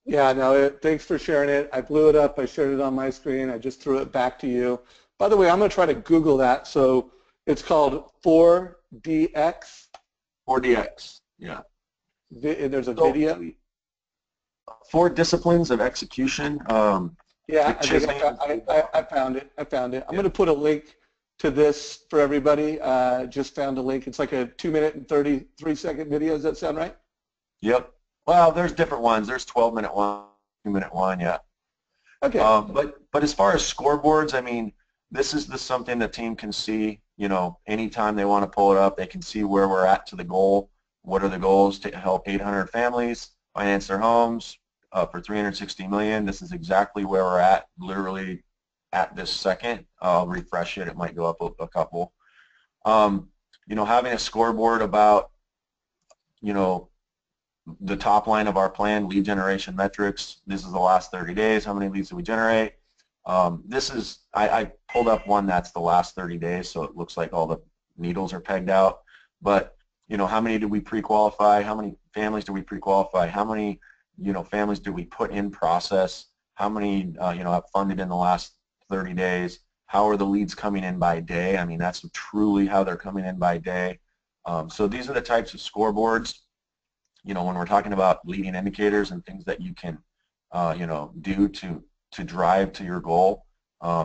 Yeah, no, thanks for sharing it. I blew it up. I shared it on my screen. I just threw it back to you. By the way, I'm going to try to Google that. So it's called 4DX. 4DX, yeah. And there's a So video. 4 disciplines of execution. Yeah, Dick I think Chisney. I found it. I found it. I'm Yeah. going to put a link to this for everybody. Just found a link. It's like a 2-minute and 33-second video. Does that sound right? Yep. Well, there's different ones. There's 12-minute one, 2-minute one, yeah. Okay. But as far as scoreboards, I mean, this is something the team can see. You know, anytime they want to pull it up, they can see where we're at to the goal. What are the goals to help 800 families finance their homes for 360 million? This is exactly where we're at, literally at this second. I'll refresh it. It might go up a couple. You know, having a scoreboard about, you know, the top line of our plan, lead generation metrics. This is the last 30 days. How many leads did we generate? This is, I pulled up one that's the last 30 days, so it looks like all the needles are pegged out. But, you know, how many did we pre-qualify? How many families do we pre-qualify? How many, you know, families do we put in process? How many, you know, have funded in the last 30 days? How are the leads coming in by day? I mean, that's truly how they're coming in by day. So these are the types of scoreboards, you know, when we're talking about leading indicators and things that you can, you know, do to drive to your goal.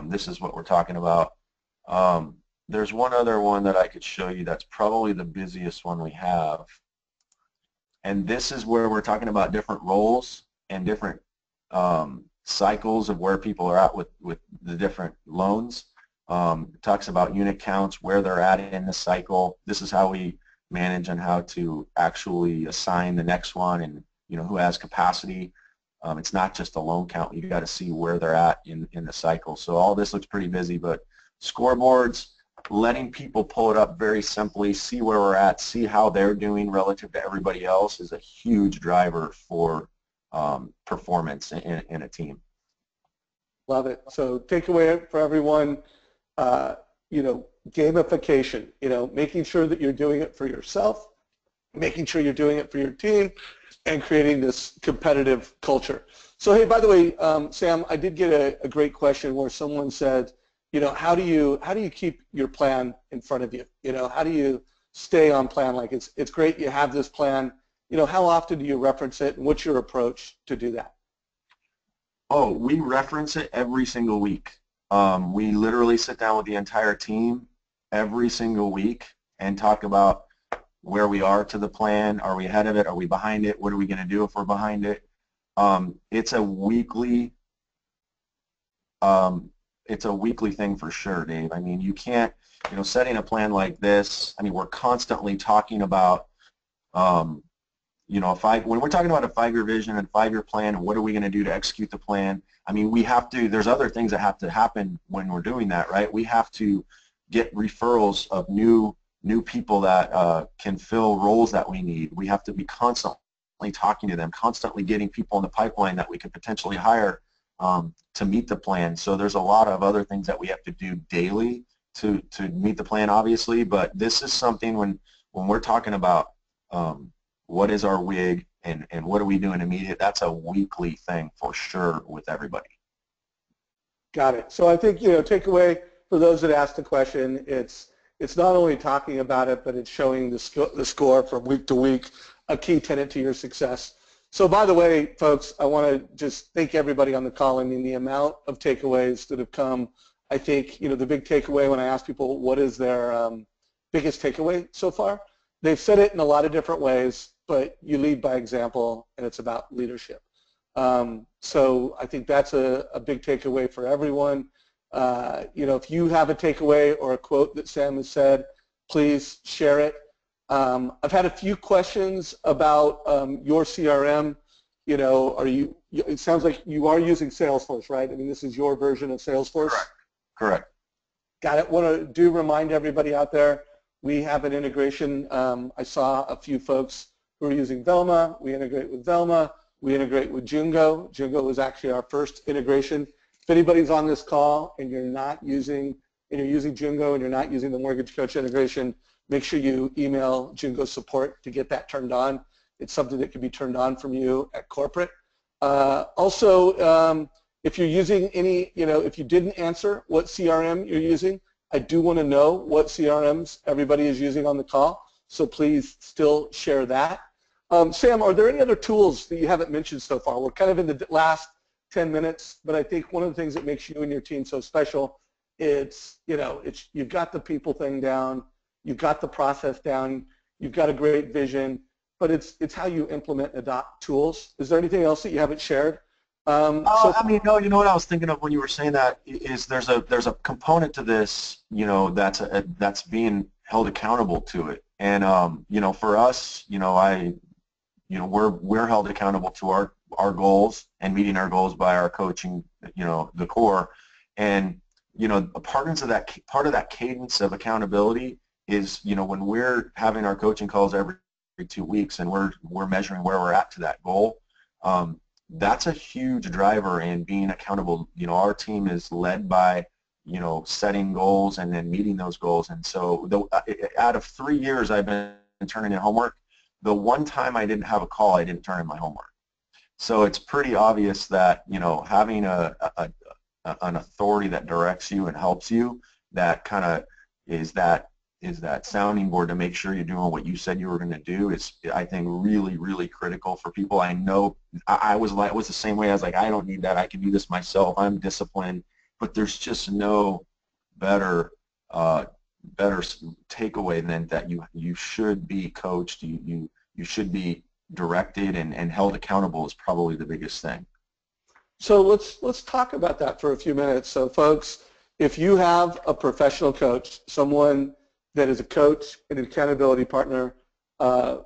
This is what we're talking about. There's one other one that I could show you that's probably the busiest one we have. And this is where we're talking about different roles and different cycles of where people are at with the different loans. It talks about unit counts, where they're at in the cycle. This is how we manage and how to actually assign the next one, and you know, who has capacity. It's not just a loan count. You got to see where they're at in the cycle. So all this looks pretty busy, but scoreboards, letting people pull it up very simply, see where we're at, see how they're doing relative to everybody else is a huge driver for performance in a team. Love it. So takeaway for everyone, you know, gamification, you know, making sure that you're doing it for yourself, making sure you're doing it for your team, and creating this competitive culture. So hey, by the way, Sam, I did get a great question where someone said, you know, how do you keep your plan in front of you? You know, how do you stay on plan? Like it's great you have this plan. You know, how often do you reference it, and what's your approach to do that? Oh, we reference it every single week. We literally sit down with the entire team every single week and talk about where we are to the plan. Are we ahead of it? Are we behind it? What are we going to do if we're behind it? It's a weekly thing for sure, Dave. I mean, you can't, you know, setting a plan like this, I mean, we're constantly talking about, you know, when we're talking about a 5-year vision and 5-year plan, and what are we going to do to execute the plan, I mean, we have to, there's other things that have to happen when we're doing that, right? We have to get referrals of new people that can fill roles that we need. We have to be constantly talking to them, constantly getting people in the pipeline that we could potentially hire to meet the plan. So there's a lot of other things that we have to do daily to meet the plan, obviously, but this is something when we're talking about what is our WIG and what are we doing immediate, that's a weekly thing for sure with everybody. Got it. So I think, you know, takeaway for those that asked the question, it's not only talking about it, but it's showing the score from week to week, a key tenet to your success. So by the way, folks, I want to just thank everybody on the call. I mean, the amount of takeaways that have come, I think, you know, the big takeaway when I ask people what is their biggest takeaway so far, they've said it in a lot of different ways, but you lead by example, and it's about leadership. So I think that's a big takeaway for everyone. You know, if you have a takeaway or a quote that Sam has said, please share it. I've had a few questions about your CRM. You know, it sounds like you are using Salesforce, right? I mean, this is your version of Salesforce? Correct. Got it. Want to remind everybody out there, we have an integration. I saw a few folks who are using Velma. We integrate with Velma. We integrate with Jungo. Jungo was actually our first integration. If anybody's on this call and you're using Jungo and you're not using the Mortgage Coach integration, make sure you email Jungo support to get that turned on. It's something that can be turned on from you at corporate. Also, if you're using any, if you didn't answer what CRM you're using, I do want to know what CRMs everybody is using on the call, so please still share that. Sam, are there any other tools that you haven't mentioned so far? We're kind of in the last 10 minutes, but I think one of the things that makes you and your team so special, you've got the people thing down, you've got the process down, you've got a great vision, but it's how you implement and adopt tools. Is there anything else that you haven't shared? I mean, no. You know what I was thinking of when you were saying that is there's a component to this, that's being held accountable to it, and for us, we're held accountable to our goals and meeting our goals by our coaching, the core, and a part of that cadence of accountability is, when we're having our coaching calls every 2 weeks and we're measuring where we're at to that goal. That's a huge driver in being accountable. Our team is led by, setting goals and then meeting those goals. And so out of 3 years I've been turning in homework, the one time I didn't have a call, I didn't turn in my homework. So it's pretty obvious that, having an authority that directs you and helps you, that kind of is that sounding board to make sure you're doing what you said you were going to do is, I think, really, really critical for people. I know I was the same way. I was like, I don't need that. I can do this myself. I'm disciplined. But there's just no better takeaway than that you should be coached. You should be directed and held accountable is probably the biggest thing. So let's talk about that for a few minutes. So folks, if you have a professional coach, someone that is a coach, an accountability partner,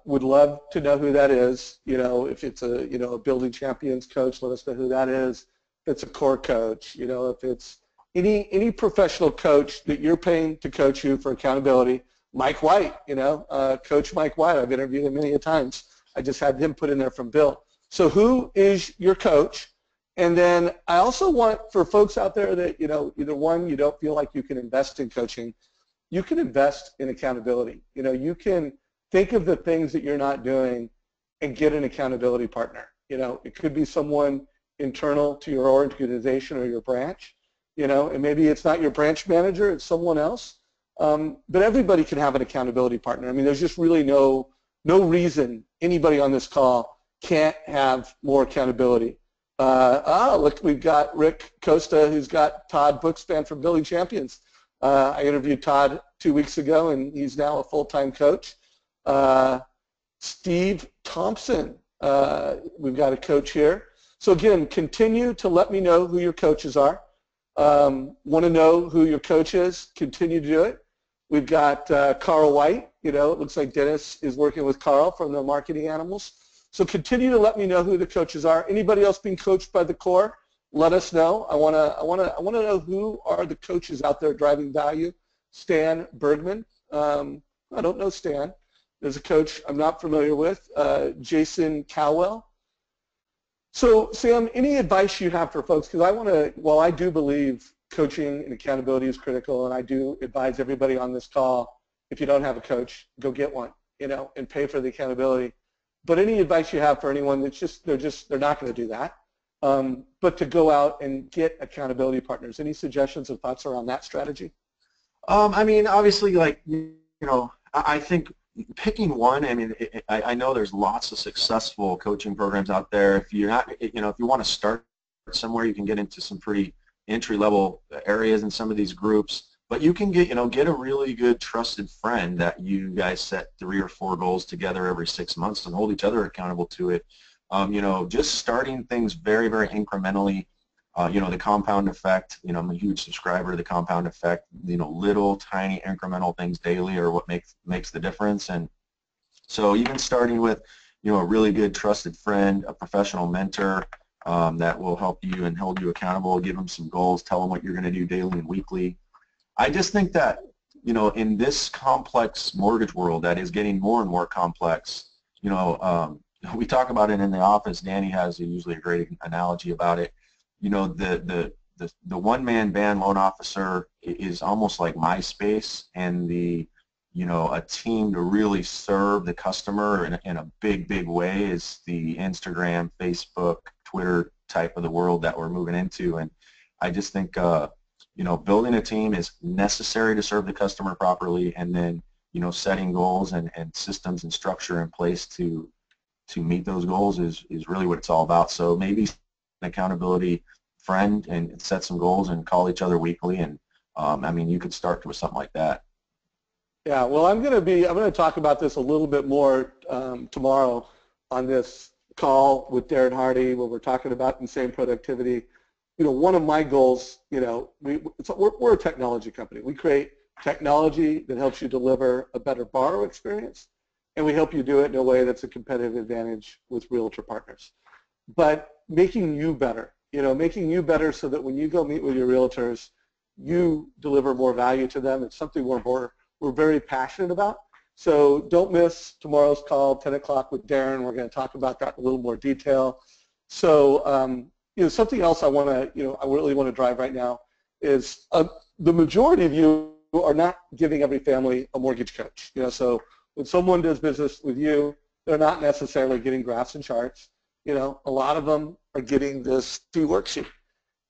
would love to know who that is. If it's a building champions coach, let us know who that is. If it's a core coach, if it's any professional coach that you're paying to coach you for accountability. Mike White, Coach Mike White, I've interviewed him many a times. I just had him put in there from Bill. So who is your coach? And then I also want for folks out there that, either one, you don't feel like you can invest in coaching, you can invest in accountability. You can think of the things that you're not doing and get an accountability partner. It could be someone internal to your organization or your branch, and maybe it's not your branch manager, it's someone else. But everybody can have an accountability partner. I mean, there's just really no reason anybody on this call can't have more accountability. Look, we've got Rick Costa, who's got Todd Bookspan from Building Champions. I interviewed Todd 2 weeks ago, and he's now a full-time coach. Steve Thompson, we've got a coach here. So again, continue to let me know who your coaches are. Want to know who your coach is, continue to do it. We've got Carl White. It looks like Dennis is working with Carl from the Marketing Animals. So continue to let me know who the coaches are. Anybody else being coached by the core? Let us know. I want to know who are the coaches out there driving value. Stan Bergman. I don't know Stan. There's a coach I'm not familiar with. Jason Cowell. So Sam, any advice you have for folks? Because while I do believe coaching and accountability is critical, and I do advise everybody on this call, if you don't have a coach, go get one, and pay for the accountability. But any advice you have for anyone that's they're not going to do that. But to go out and get accountability partners. Any suggestions and thoughts around that strategy? I mean, obviously, I think picking one. I mean, I know there's lots of successful coaching programs out there. If you're not, if you want to start somewhere, you can get into some pretty entry-level areas in some of these groups. But you can get a really good trusted friend that you guys set 3 or 4 goals together every 6 months and hold each other accountable to it. Just starting things very, very incrementally. The compound effect. I'm a huge subscriber to the compound effect. Little tiny incremental things daily are what makes the difference. And so even starting with a really good trusted friend, a professional mentor that will help you and hold you accountable, give them some goals, tell them what you're going to do daily and weekly. I just think that in this complex mortgage world that is getting more and more complex, we talk about it in the office. Danny has usually a great analogy about it. The one-man band loan officer is almost like MySpace, and a team to really serve the customer in a big way is the Instagram, Facebook, Twitter type of the world that we're moving into. And I just think, building a team is necessary to serve the customer properly, and then, setting goals and systems and structure in place to meet those goals is really what it's all about. So maybe an accountability friend and set some goals and call each other weekly, and you could start with something like that. Yeah, well, I'm going to talk about this a little bit more tomorrow on this call with Darren Hardy, where we're talking about insane productivity. One of my goals, we're a technology company. We create technology that helps you deliver a better borrower experience, and we help you do it in a way that's a competitive advantage with realtor partners. But making you better, so that when you go meet with your realtors, you deliver more value to them. It's something we're very passionate about. So don't miss tomorrow's call, 10 o'clock with Darren. We're going to talk about that in a little more detail. So, something else I really want to drive right now is the majority of you are not giving every family a mortgage coach. So when someone does business with you, they're not necessarily getting graphs and charts. A lot of them are getting this free worksheet.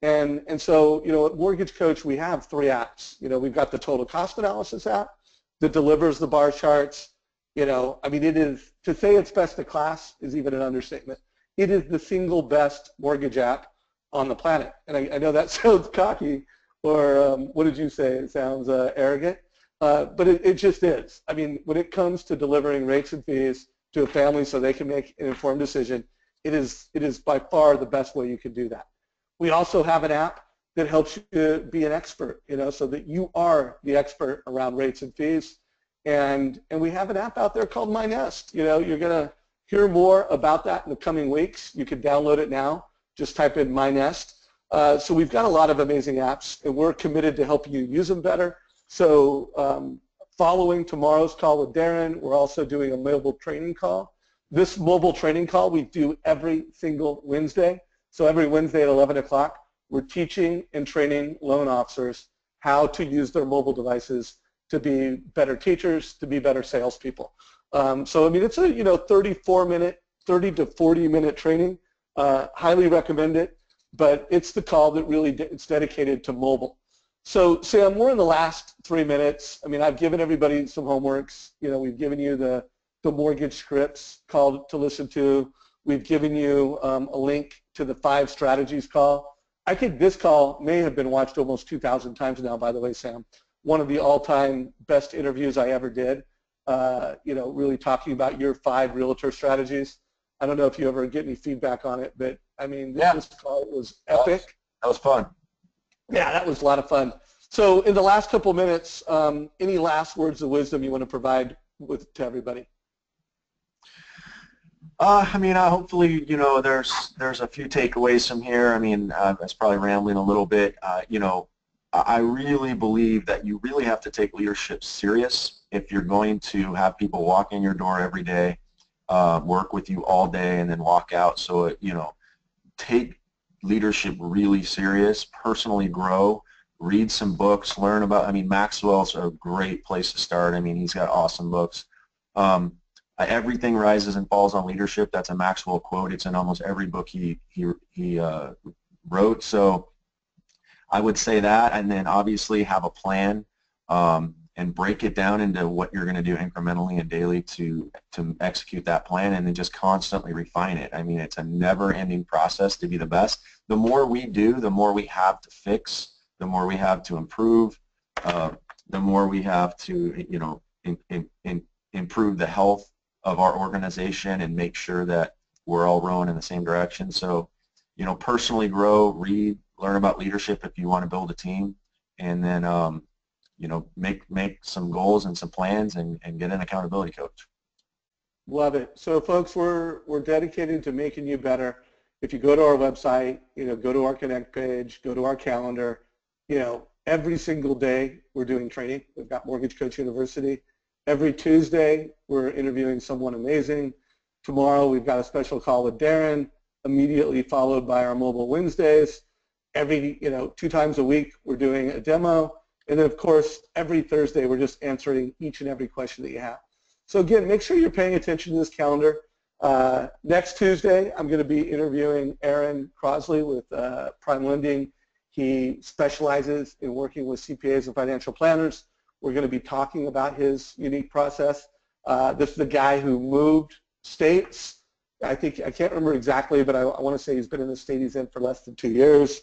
And so, at Mortgage Coach, we have 3 apps. We've got the Total Cost Analysis app that delivers the bar charts. It is, to say it's best in class is even an understatement. It is the single best mortgage app on the planet. And I know that sounds cocky, or what did you say? It sounds arrogant, but it just is. When it comes to delivering rates and fees to a family so they can make an informed decision, it is by far the best way you can do that. We also have an app that helps you be an expert, so that you are the expert around rates and fees. And we have an app out there called My Nest. You're going to hear more about that in the coming weeks. You can download it now. Just type in My Nest. So we've got a lot of amazing apps, and we're committed to helping you use them better. So following tomorrow's call with Darren, we're also doing a mobile training call. This mobile training call we do every single Wednesday. So every Wednesday at 11 o'clock, we're teaching and training loan officers how to use their mobile devices to be better teachers, to be better salespeople. So it's a 30 to 40-minute training. Highly recommend it, but it's the call that really it's dedicated to mobile. So Sam, we're in the last 3 minutes. I've given everybody some homeworks. We've given you the mortgage scripts call to listen to. We've given you a link to the 5 strategies call. I think this call may have been watched almost 2,000 times now, by the way, Sam. One of the all-time best interviews I ever did, really talking about your 5 realtor strategies. I don't know if you ever get any feedback on it, but this call was epic. That was fun. Yeah, that was a lot of fun. So in the last couple minutes, any last words of wisdom you want to provide to everybody? Hopefully, there's a few takeaways from here. I was probably rambling a little bit. I really believe that you really have to take leadership serious if you're going to have people walk in your door every day, work with you all day, and then walk out. So, take leadership really serious, personally grow, read some books, learn about, Maxwell's a great place to start. He's got awesome books. Everything rises and falls on leadership. That's a Maxwell quote. It's in almost every book he wrote. So I would say that, and then obviously have a plan and break it down into what you're going to do incrementally and daily to execute that plan, and then just constantly refine it. It's a never-ending process to be the best. The more we do, the more we have to fix, the more we have to improve, the more we have to improve the health of our organization and make sure that we're all rowing in the same direction. So, personally grow, read, learn about leadership if you want to build a team, and then make some goals and some plans and get an accountability coach. Love it. So folks, we're dedicated to making you better. If you go to our website, go to our Connect page, go to our calendar, every single day we're doing training. We've got Mortgage Coach University. Every Tuesday we're interviewing someone amazing. Tomorrow we've got a special call with Darren, immediately followed by our Mobile Wednesdays. Every, 2 times a week we're doing a demo. And then, of course, every Thursday we're just answering each and every question that you have. So again, make sure you're paying attention to this calendar. Next Tuesday, I'm going to be interviewing Aaron Crosley with Prime Lending. He specializes in working with CPAs and financial planners. We're going to be talking about his unique process. This is the guy who moved states. I can't remember exactly, but I want to say he's been in the state he's in for less than 2 years.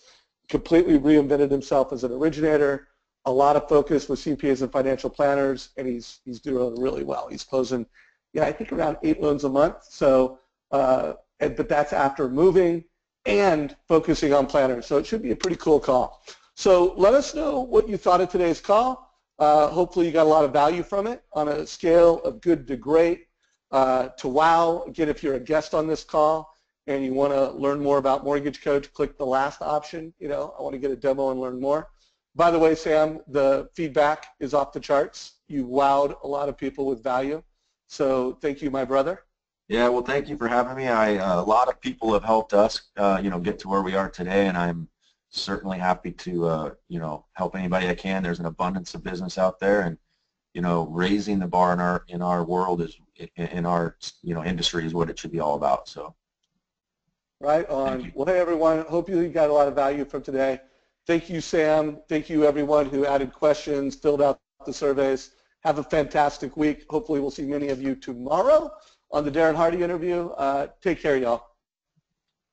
Completely reinvented himself as an originator. A lot of focus with CPAs and financial planners, and he's doing really well. He's closing, yeah, I think around 8 loans a month. So, but that's after moving and focusing on planners. So it should be a pretty cool call. So let us know what you thought of today's call. Hopefully you got a lot of value from it on a scale of good to great to wow. Again, if you're a guest on this call and you want to learn more about Mortgage Coach, click the last option. You know, I want to get a demo and learn more. By the way, Sam, the feedback is off the charts. You wowed a lot of people with value. So thank you, my brother. Yeah, well, thank you for having me. A lot of people have helped us, get to where we are today, and I'm certainly happy to, help anybody I can. There's an abundance of business out there, and, raising the bar in our world is, in our, industry is what it should be all about. So. Right on. Well, hey, everyone. Hope you got a lot of value from today. Thank you, Sam. Thank you, everyone who added questions, filled out the surveys. Have a fantastic week. Hopefully, we'll see many of you tomorrow on the Darren Hardy interview. Take care, y'all.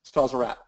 This call's a wrap.